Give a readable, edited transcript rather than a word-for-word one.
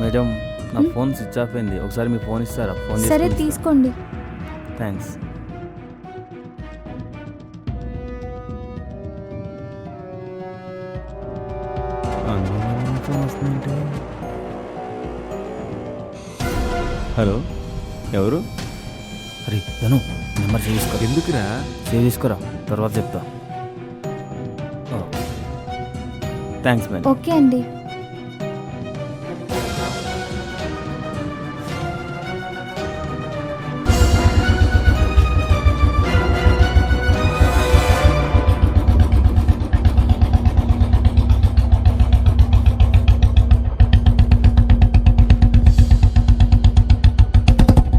Madam నా phone switch off అయింది, ఒకసారి మీ ఫోన్ ఇస్తారా? ఫోన్ సరే తీసుకోండి. థ్యాంక్స్. హలో, ఎవరు? అరే ధను, నెంబర్ సేవ్ చేసుకో. ఎందుకురా? సేవ్ చేసుకోరా, తర్వాత చెప్తా. Thanks madam. ఓకే అండి.